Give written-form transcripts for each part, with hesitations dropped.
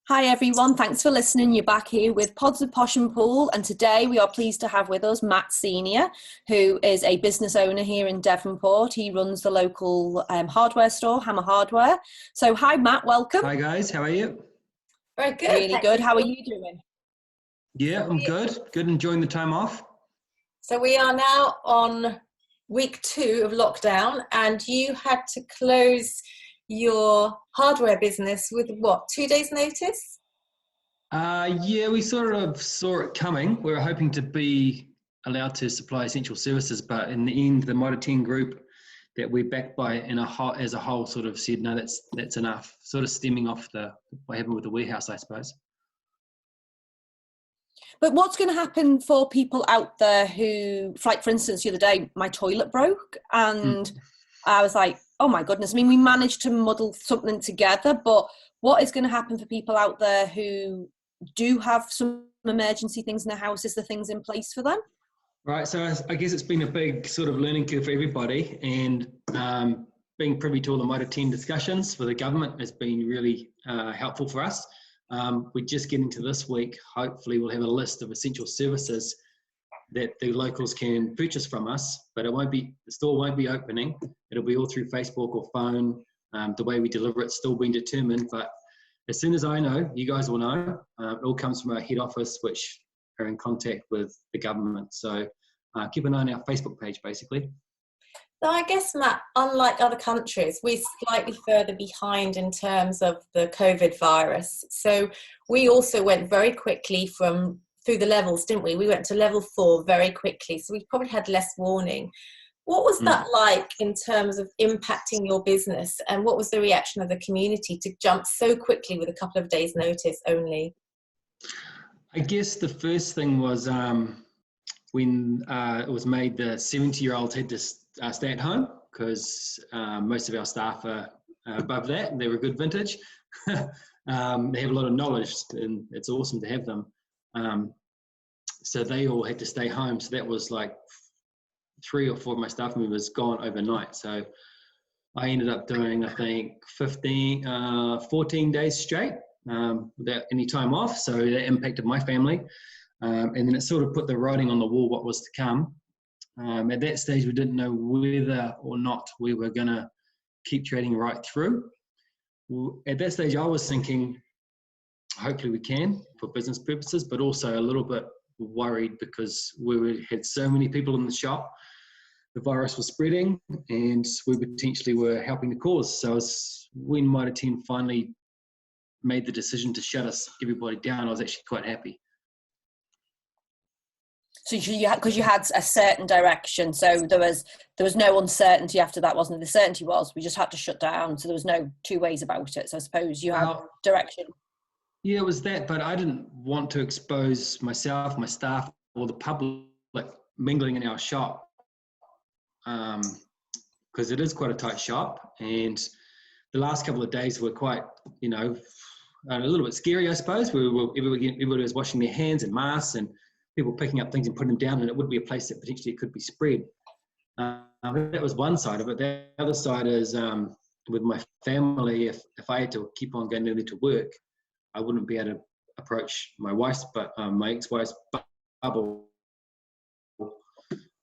Hi everyone, thanks for listening. You're back here with Pods of Posh and Pool, and today we are pleased to have with us Matt Senior, who is a business owner here in Devonport. He runs the local hardware store, Hammer Hardware. So hi Matt, welcome. Hi guys, how are you? Very good. Really good. How are you doing? Yeah, I'm good. Good, enjoying the time off. So we are now on week 2 of lockdown, and you had to close your hardware business with what, 2 days notice? Yeah, we sort of saw it coming. We were hoping to be allowed to supply essential services, but in the end, the Mitre 10 group that we're backed by as a whole sort of said, no, that's enough. Sort of stemming off what happened with the warehouse, I suppose. But what's going to happen for people out there who, like for instance, the other day, my toilet broke and I was like, oh my goodness. I mean, we managed to muddle something together, but what is going to happen for people out there who do have some emergency things in their house? Is there things in place for them? Right, so I guess it's been a big sort of learning curve for everybody, and being privy to all the Mitre 10 discussions for the government has been really helpful for us. We're just getting to this week. Hopefully we'll have a list of essential services that the locals can purchase from us, but the store won't be opening. It'll be all through Facebook or phone. The way we deliver it's still being determined, but as soon as I know, you guys will know. It all comes from our head office, which are in contact with the government. So keep an eye on our Facebook page, basically. So I guess, Matt, unlike other countries, we're slightly further behind in terms of the COVID virus. So we also went very quickly through the levels, didn't we? We went to level 4 very quickly. So we probably had less warning. What was that like in terms of impacting your business, and what was the reaction of the community to jump so quickly with a couple of days' notice only? I guess the first thing was when it was made the 70-year-olds had to stay at home because most of our staff are above that. They were good vintage. They have a lot of knowledge and it's awesome to have them. So they all had to stay home. So that was like 3 or 4 of my staff members gone overnight. So I ended up doing, I think, 14 days straight without any time off. So that impacted my family. And then it sort of put the writing on the wall what was to come. At that stage, we didn't know whether or not we were going to keep trading right through. At that stage, I was thinking, hopefully we can for business purposes, but also a little bit worried because had so many people in the shop. The virus was spreading and we potentially were helping the cause. So when Mitre 10 finally made the decision to shut everybody down, I was actually quite happy. So because you had a certain direction, so there was no uncertainty after that, wasn't there? The certainty was we just had to shut down, so there was no two ways about it. So I suppose you had direction. Yeah, it was that, but I didn't want to expose myself, my staff, or the public mingling in our shop because it is quite a tight shop, and the last couple of days were quite, a little bit scary, I suppose. Everybody was washing their hands and masks and people picking up things and putting them down, and it would be a place that potentially it could be spread. That was one side of it. The other side is with my family, if I had to keep on going there to work, I wouldn't be able to approach my ex-wife's bubble,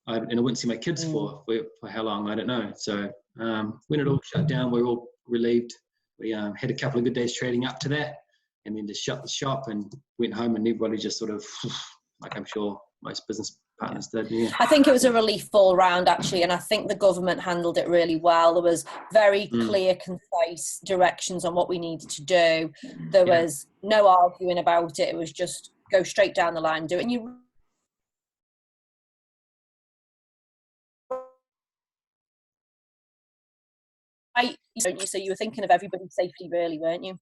and I wouldn't see my kids for how long, I don't know. So when it all shut down, we were all relieved. We had a couple of good days trading up to that, and then just shut the shop and went home, and everybody just sort of, like I'm sure most business partners did. Yeah. I think it was a relief all round, actually, and I think the government handled it really well. There was very clear, concise directions on what we needed to do. There was no arguing about it. It was just go straight down the line, do it. And so you were thinking of everybody's safety, really, weren't you?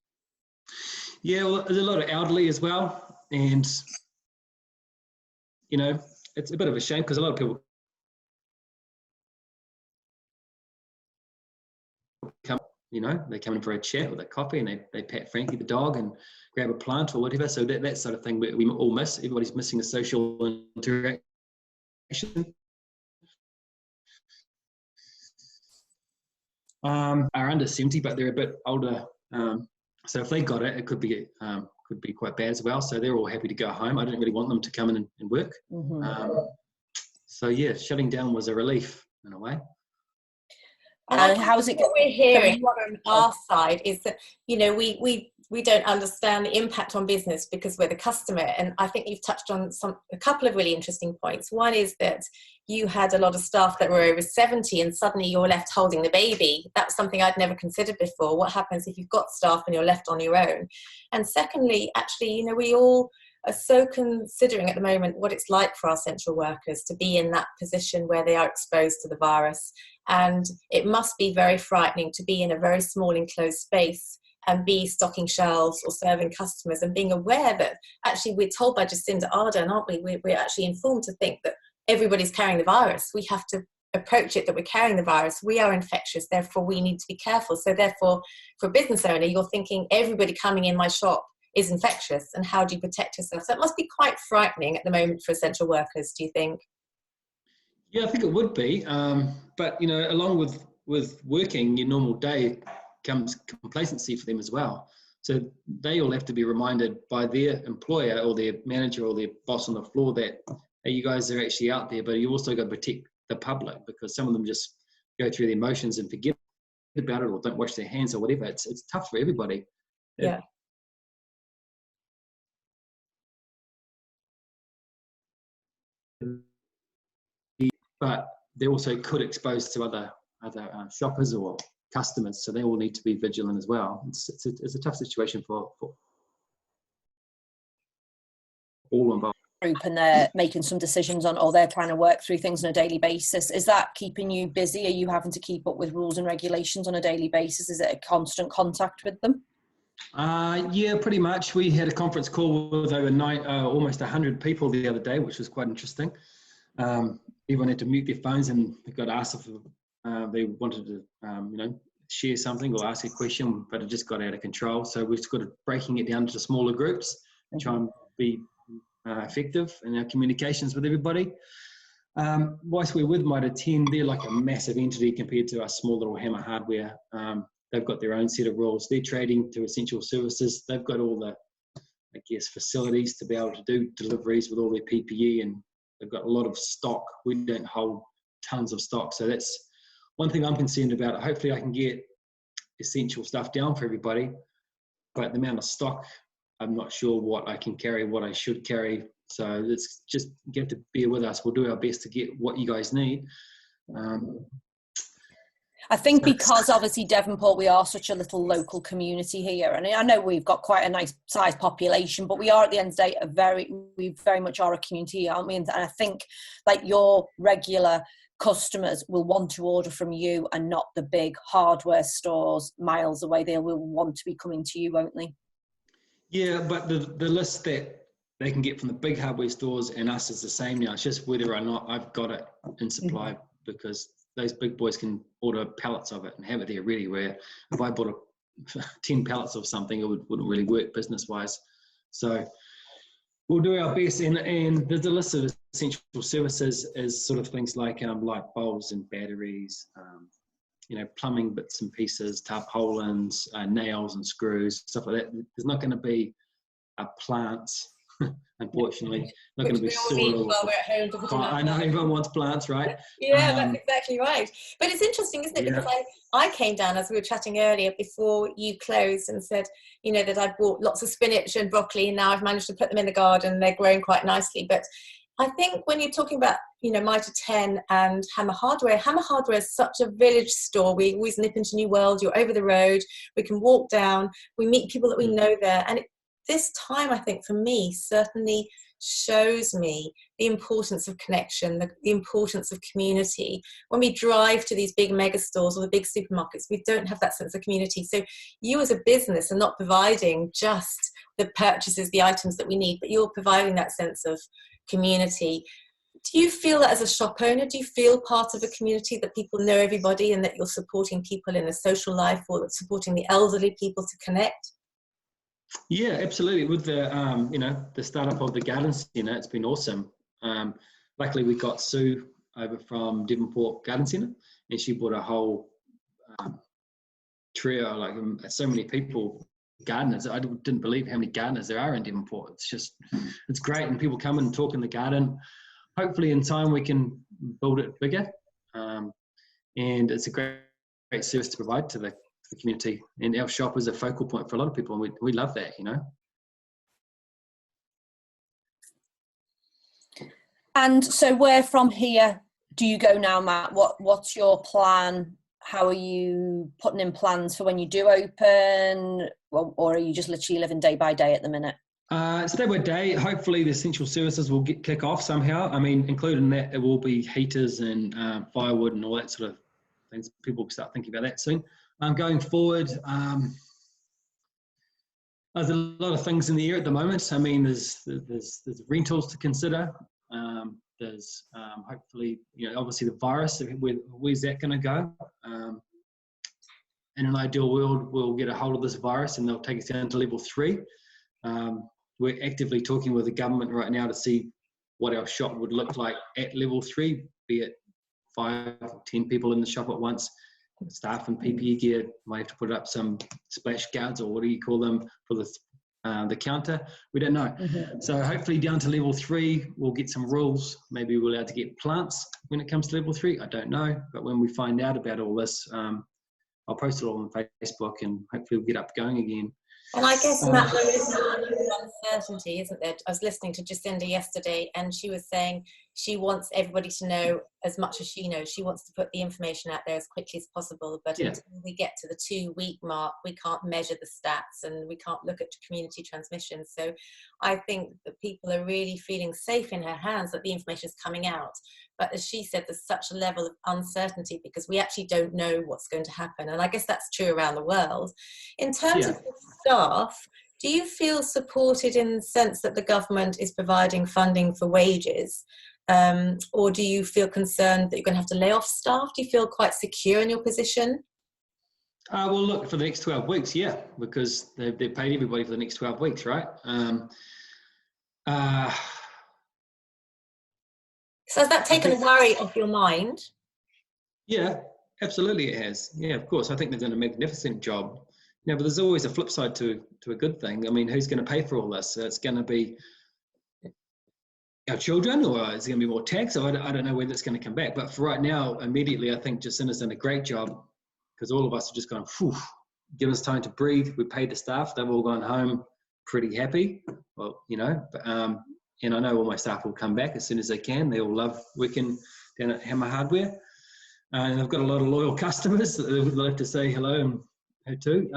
Yeah, well, there's a lot of elderly as well, and it's a bit of a shame because a lot of people come, they come in for a chat with a coffee and they pat Frankie the dog and grab a plant or whatever. So that sort of thing we all miss. Everybody's missing a social interaction. Are under 70, but they're a bit older So if they got it, it could be quite bad as well. So they're all happy to go home. I didn't really want them to come in and work. So yeah, shutting down was a relief in a way. And how's it? What we're hearing on our side is that, you know, we don't understand the impact on business because we're the customer. And I think you've touched on a couple of really interesting points. One is that you had a lot of staff that were over 70 and suddenly you're left holding the baby. That was something I'd never considered before. What happens if you've got staff and you're left on your own? And secondly, actually, you know, we all are so considering at the moment what it's like for our essential workers to be in that position where they are exposed to the virus. And it must be very frightening to be in a very small enclosed space and be stocking shelves or serving customers and being aware that actually we're told by Jacinda Ardern, aren't we? We're actually informed to think that everybody's carrying the virus. We have to approach it that we're carrying the virus. We are infectious, therefore we need to be careful. So therefore, for a business owner, you're thinking everybody coming in my shop is infectious, and how do you protect yourself? So it must be quite frightening at the moment for essential workers, do you think? Yeah, I think it would be. But, you know, along with working your normal day comes complacency for them as well. So they all have to be reminded by their employer or their manager or their boss on the floor that, hey, you guys are actually out there, but you also got to protect the public, because some of them just go through their motions and forget about it or don't wash their hands or whatever. It's tough for everybody. Yeah. But they also could expose to other shoppers or customers, so they all need to be vigilant as well. It's a tough situation for all involved. Group, and they're making some decisions on, or they're trying to work through things on a daily basis. Is that keeping you busy? Are you having to keep up with rules and regulations on a daily basis? Is it a constant contact with them? Yeah, pretty much. We had a conference call with almost 100 people the other day, which was quite interesting. Everyone had to mute their phones and they got asked if they wanted to, share something or ask a question, but it just got out of control. So we've got breaking it down into smaller groups and try and be effective in our communications with everybody. Whilst we're with Mitre 10, they're like a massive entity compared to our small little Hammer Hardware. They've got their own set of rules. They're trading to essential services. They've got all the, facilities to be able to do deliveries with all their PPE, and they've got a lot of stock. We don't hold tons of stock. So that's one thing I'm concerned about. Hopefully I can get essential stuff down for everybody, but the amount of stock, I'm not sure what I can carry, what I should carry. So it's just, you have to bear with us. We'll do our best to get what you guys need. I think because obviously Devonport, we are such a little local community here, and I know we've got quite a nice sized population, but we are at the end of the day we very much are a community, aren't we? And I think like your regular customers will want to order from you and not the big hardware stores miles away. They will want to be coming to you, won't they? Yeah, but the list that they can get from the big hardware stores and us is the same now. It's just whether or not I've got it in supply, because those big boys can order pallets of it and have it there ready, where if I bought 10 pallets of something, it wouldn't really work business-wise. So we'll do our best. And the list of essential services is sort of things like light bulbs and batteries, plumbing bits and pieces, tarpaulins, nails and screws, stuff like that. There's not going to be plants, unfortunately. Not going to be soil. I know everyone wants plants, right? Yeah, that's exactly right. But it's interesting, isn't it? Yeah. Because I came down, as we were chatting earlier, before you closed, and said, that I bought lots of spinach and broccoli, and now I've managed to put them in the garden. They're growing quite nicely. But I think when you're talking about, Mitre 10 and Hammer Hardware is such a village store. We always nip into New World. You're over the road. We can walk down. We meet people that we know there. And this time, I think, for me, certainly shows me the importance of connection, the importance of community. When we drive to these big mega stores or the big supermarkets, we don't have that sense of community. So you as a business are not providing just the purchases, the items that we need, but you're providing that sense of community. Do you feel that as a shop owner? Do you feel part of a community, that people know everybody and that you're supporting people in a social life, or supporting the elderly people to connect? Yeah, absolutely. With the the startup of the garden centre, it's been awesome. Luckily, we got Sue over from Devonport Garden Centre, and she brought a whole trio, so many people gardeners. I didn't believe how many gardeners there are in Devonport. It's great, and people come and talk in the garden. Hopefully in time we can build it bigger, and it's a great service to provide to the community, and our shop is a focal point for a lot of people, and we love that, And so where from here do you go now, Matt? What's your plan? How are you putting in plans for when you do open, or are you just literally living day by day at the minute? It's day by day. Hopefully the essential services will kick off somehow. I mean, including that, it will be heaters and firewood and all that sort of things. People will start thinking about that soon. Going forward, there's a lot of things in the air at the moment. I mean, there's rentals to consider. There's hopefully, obviously the virus, where's that going to go? In an ideal world, we'll get a hold of this virus and they'll take us down to level 3. We're actively talking with the government right now to see what our shop would look like at level 3, be it 5 or 10 people in the shop at once, staff and PPE gear. Might have to put up some splash guards, or what do you call them, for the counter. We don't know. Mm-hmm. So hopefully down to level 3, we'll get some rules. Maybe we're allowed to get plants when it comes to level 3. I don't know. But when we find out about all this, I'll post it all on Facebook, and hopefully we'll get up going again. And I guess, Matt, there is uncertainty, isn't there? I was listening to Jacinda yesterday, and she was saying she wants everybody to know as much as she knows. She wants to put the information out there as quickly as possible, but until we get to the 2-week mark, we can't measure the stats and we can't look at community transmission. So I think that people are really feeling safe in her hands that the information is coming out. But as she said, there's such a level of uncertainty because we actually don't know what's going to happen. And I guess that's true around the world. In terms of the staff, do you feel supported in the sense that the government is providing funding for wages? Or do you feel concerned that you're going to have to lay off staff? Do you feel quite secure in your position? Well, look, for the next 12 weeks, yeah, because they've paid everybody for the next 12 weeks, right? So has that taken a worry off your mind? Yeah, absolutely it has. Yeah, of course. I think they've done a magnificent job. But there's always a flip side to a good thing. I mean, who's going to pay for all this? It's going to be our children, or is it going to be more tax? I don't know whether it's going to come back. But for right now, immediately, I think Jacinda's done a great job, because all of us have just gone, give us time to breathe. We paid the staff. They've all gone home pretty happy. Well, and I know all my staff will come back as soon as they can. They all love working down at Hammer Hardware. And I've got a lot of loyal customers that they would like to say hello and her too.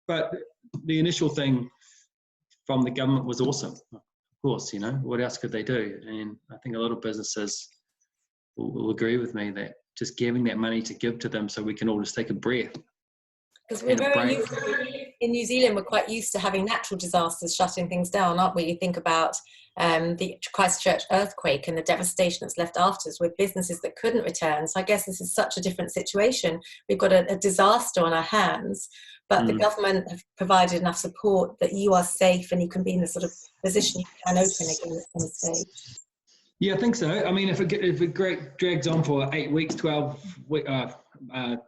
But the initial thing from the government was awesome. Of course, what else could they do? And I think a lot of businesses will agree with me that just giving that money to give to them so we can all just take a breath. Because we're very used to, in New Zealand, we're quite used to having natural disasters shutting things down, aren't we? You think about the Christchurch earthquake and the devastation that's left after us with businesses that couldn't return. So I guess this is such a different situation. We've got a disaster on our hands, but the government have provided enough support that you are safe and you can be in the sort of position you can open again at some stage. Yeah, I think so. I mean, if it drags on for 8 weeks, 12 weeks,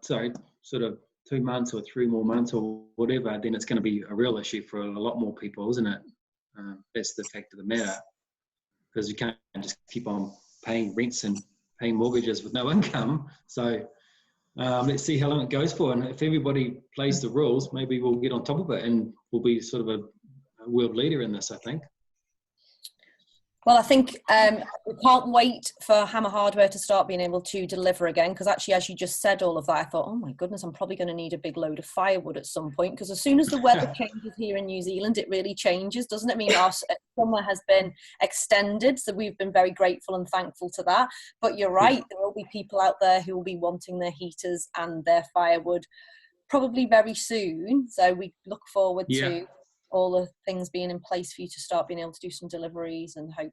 sort of 2 months or 3 more months or whatever, then it's going to be a real issue for a lot more people, isn't it? That's the fact of the matter, because you can't just keep on paying rents and paying mortgages with no income. So let's see how long it goes for, and if everybody plays the rules, maybe we'll get on top of it and we'll be sort of a world leader in this, I think. Well, I think we can't wait for Hammer Hardware to start being able to deliver again, because actually, as you just said all of that, I thought, oh my goodness, I'm probably going to need a big load of firewood at some point, because as soon as the weather changes here in New Zealand, it really changes, doesn't it? I mean, our summer has been extended, so we've been very grateful and thankful to that. But you're right, there will be people out there who will be wanting their heaters and their firewood probably very soon. So we look forward to all the things being in place for you to start being able to do some deliveries, and hope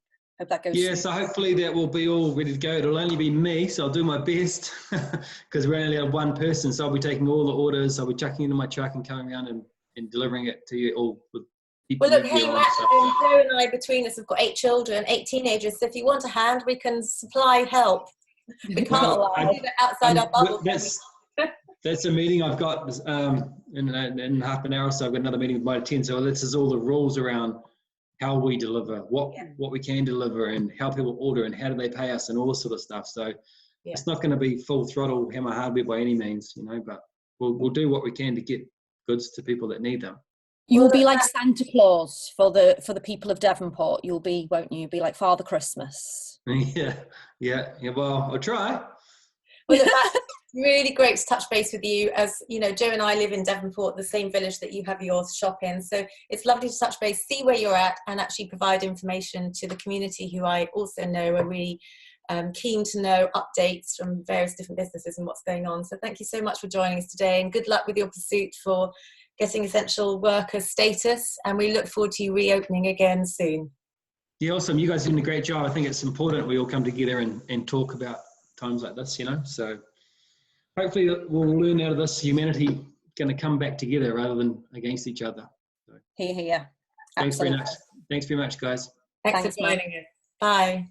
that goes. Yeah, so hopefully that will be all ready to go. It'll only be me, so I'll do my best, because we only have one person, so I'll be taking all the orders. I'll be chucking into my truck and coming around and delivering it to you all with people. Well, look, hey, Matt, Joe and I, between us, have got 8 children, 8 teenagers, so if you want a hand, we can supply help. We can't do that outside our bubble. that's a meeting I've got in half an hour or so. I've got another meeting with my team. So this is all the rules around how we deliver, what we can deliver, and how people order, and how do they pay us, and all this sort of stuff. So it's not going to be full throttle hammer hardware by any means, but we'll do what we can to get goods to people that need them. You'll be like Santa Claus for the people of Devonport. You'll be, won't you? You'll be like Father Christmas. Yeah. Well, I'll try. Well, that's really great to touch base with you. As you know, Joe and I live in Devonport, the same village that you have your shop in. So it's lovely to touch base, see where you're at, and actually provide information to the community, who I also know are really keen to know updates from various different businesses and what's going on. So thank you so much for joining us today, and good luck with your pursuit for getting essential worker status. And we look forward to you reopening again soon. Yeah, awesome. You guys are doing a great job. I think it's important we all come together and talk about times like this, So hopefully we'll learn out of this. Humanity going to come back together rather than against each other. So, Here. thanks very much. Thanks very much, guys. Thanks for joining us. Bye.